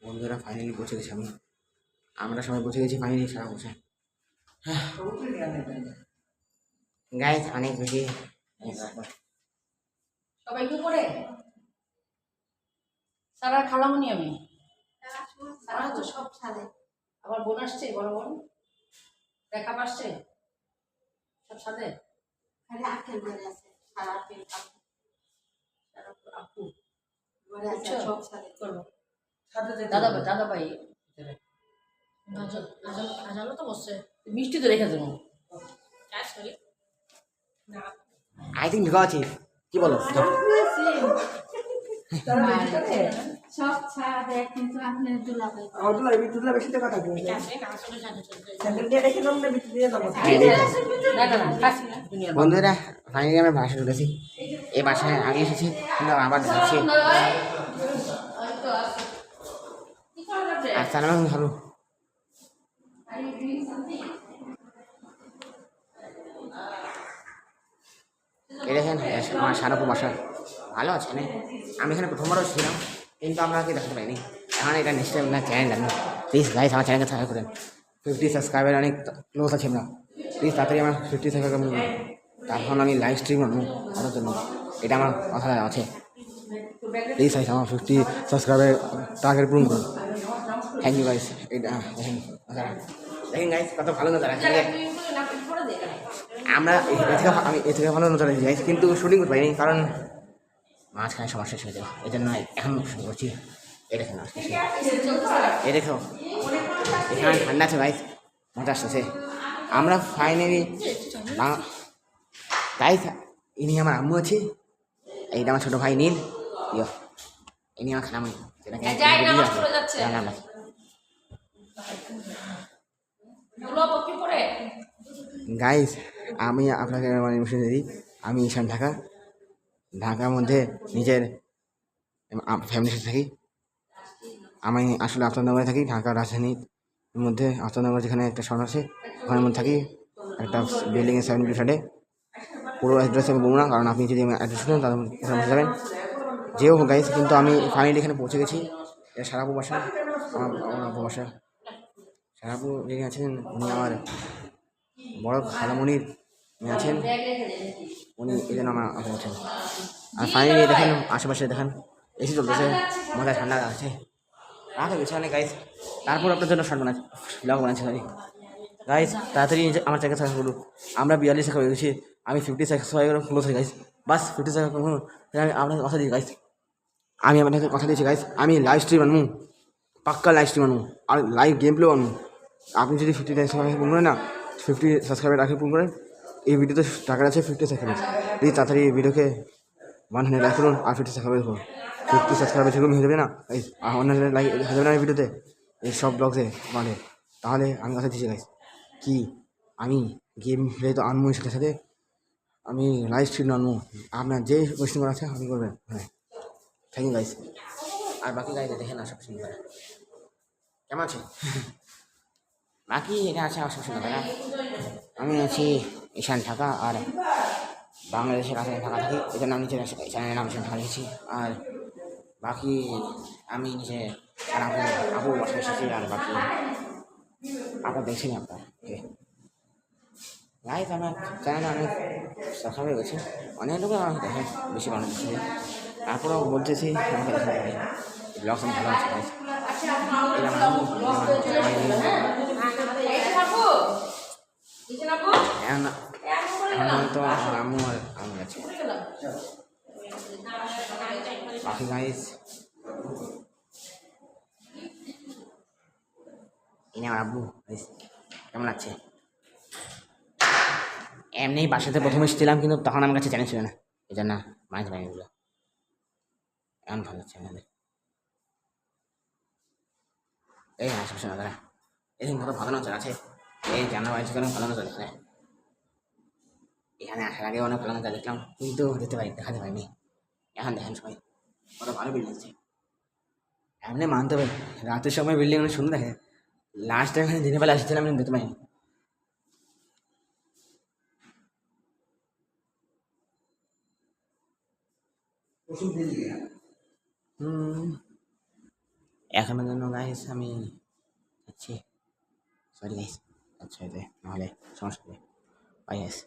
বন্ধুরা ফাইনালি পৌঁছে গেছি আমরা সবাই পৌঁছে গেছি ফাইনালি সারা বসে। গাইস অনেক বেশি সবাই কি করে সারা খালামনি আমি সারা তো সব ছাদে আবার বোন আসছে বড় বোন দেখা আসছে সব ছাদে খালি আকেল ঘরে আছে সারা আকেল সারা আপু ঘরে আছে সব ছাদে করব দাদা ভাই আজালো তো বসছে মিষ্টি তো রেখে দেবো আই থিঙ্ক ঢুকা আছে কি বলো সব ছাড়ে কিন্তু আপনি দুলাভাই দুলা বেশি টাকা থাকবে স্যান্ডেল দিয়ে রেখে দাম না বিক্রি দিয়ে দাও বন্ধুরা ফাইনালি আমরা বাসায় ঢুকেছি এই বাসায় আগে এসেছি কিন্তু আবার যাচ্ছি আর সালাম ভালো এই দেখেন আমার সারাপুর বাসা ভালো আছে না আমি এখানে প্রথমবারও ছিলাম কিন্তু আপনাকে দেখাতে পারিনি এখন এটা নিশ্চয়ই আপনার চ্যানেল জানেন প্লিজ গাইস আমার চ্যানেলকে সাবস্ক্রাইব করেন 50 সাবস্ক্রাইবার অনেক ক্লোজ আছে আমরা প্লিজ তাড়াতাড়ি আমার 50 সাবস্ক্রাইবার করুন তখন আমি লাইভ স্ট্রিম করবো করার জন্য এটা আমার কথা আছে প্লিজ গাইস আমার 50 সাবস্ক্রাইবার টার্গেট পূরণ করুন থ্যাংক ইউ গাইস এটা দেখেন গাইস কত ভালো নজর আছে আমরা আমি এ থেকে ভালো নজর যাই কিন্তু শুটিং করতে পারিনি কারণ মাঝখানে সমস্যা ছিল এই জন্য এখন শুরু করছি এটা কেন এ দেখো এখানে ঠান্ডা আছে ভাই মজা আসতেছে আমরা ফাইনালি গাইস ইনি আমার আম্মু আছে এইটা আমার ছোটো ভাই নীল ইয়ো ইনি আমার খালামণি গাইস আমি আপনাকে ইনফরমেশন দিই আমি ঈশান ঢাকার মধ্যে নিজের ফ্যামিলির সাথে থাকি আমি আসলে আফতাবনগরে থাকি ঢাকা রাজধানীর মধ্যে আফতাবনগর যেখানে একটা শহর আছে ওখানের মধ্যে থাকি একটা বিল্ডিংয়ের 72 ফ্ল্যাটে পুরো অ্যাড্রেস আমি বলবো না কারণ আপনি যদি অ্যাড্রেস শুনেন তাহলে ওখানে বসে যাবেন যেও হোক গাইস কিন্তু আমি ফাইনালি এখানে পৌঁছে গেছি এটা সারাপু বাসা আমার বাসা সারাপু যিনি আছেন উনি আমার বড় খালামণির উনি আছেন উনি এই জন্য আমার আছেন আর ফাইনালি দেখেন আশেপাশে দেখেন এসি চলতেছে মাথায় ঠান্ডা আছে রাখা গেছে অনেক গাইস তারপর আপনার জন্য শর্ট বানাচ্ছি ব্লগ বানাচ্ছি সরি গাইস তাড়াতাড়ি আমার চ্যানেল সাবস্ক্রাইব করুন আমরা 42 হয়ে গেছি আমি 50 সাবস্ক্রাইবার ক্লোজ হয়ে গাইস বাস 50 সাবস্ক্রাইবার আমি আপনাকে কথা দিই গাইস আমি আপনাকে কথা দিয়েছি গাইস আমি লাইভ স্ট্রিম আনবো পাক্কা লাইভ স্ট্রিম আনবো আর লাইভ গেম প্লেও আনবো আপনি যদি 50 সাবস্ক্রাইবার পূর্ণ করেন না 50 সাবস্ক্রাইবার রাখে পূর্ণ করেন এই ভিডিওতে টাকা আছে 50 সেকেন্ড প্লিজ তাড়াতাড়ি এই ভিডিওকে 100 লাইক করুন আর 50 সাবস্ক্রাইবার করুন 50 সাবস্ক্রাইবার সেরকম হয়ে যাবে না এই 100 লাইক হয়ে যাবে না এই ভিডিওতে এই সব ব্লগে মানে তাহলে আমি কথা দিচ্ছি গাইস কি আমি গেম প্লে তো আনবো সাথে সাথে আমি লাইভ স্ট্রিম আনবো আপনার যে কোয়েশ্চেন করা আছে আপনি করবেন হ্যাঁ থ্যাংক ইউ গাইস আর বাকি গাইজ দেখেন সব শুনবে কেমন আছে বাকি এটা আছে আমার সব শুনবে না আমি আছি ঈশান ঢাকা আর বাংলাদেশের রাজধানী ঢাকা থাকি এই জন্য আমি চ্যানেলের নাম ঈশান ঢাকা লিখেছি আর বাকি আমি নিজে আর আপু বাসায় এসেছি আর বাকি আপনার দেখছি না আপনার গাইজ আমার চ্যানেলে অনেক সাবস্ক্রাইব হয়ে গেছে অনেক লোক আমাকে দেখে বেশি মানুষ দেখছে তারপরেও বলতেছি আমাকে দেখে ব্লগ আমি ভালো আছে গাইজ এখন তো আম্মু আর আমি আছি বাকি গাইজ ইনি আমার আব্বু কেমন লাগছে এমনি বাসাতে প্রথম এসেছিলাম কিন্তু তখন আমার কাছে চ্যানেল ছিল না এই জন্য মাঝে পাইনি এগুলো এমন ভালো লাগছে আমাদের এই আশেপাশে না দাদা এই কত ভালো নজর আছে এই জানা বাড়ি সেখানে ভালো নজর এখানে এখানে আসার আগে অনেক ভালো নজর দেখলাম কিন্তু দেখাতে পারিনি এখন দেখেন সবাই কত ভালো বিল্ডিং আছে এমনি মানতে হবে রাতের সময় বিল্ডিং অনেক সুন্দর দেখে লাস্ট টাইম এখানে দিনের বেলা এসেছিলাম আমি দেখতে পাইনি এখনের জন্য গাইস আমি যাচ্ছি, সরি গাইস, আচ্ছা এতে নাহলে সমস্যা হবে, বাই গাইস।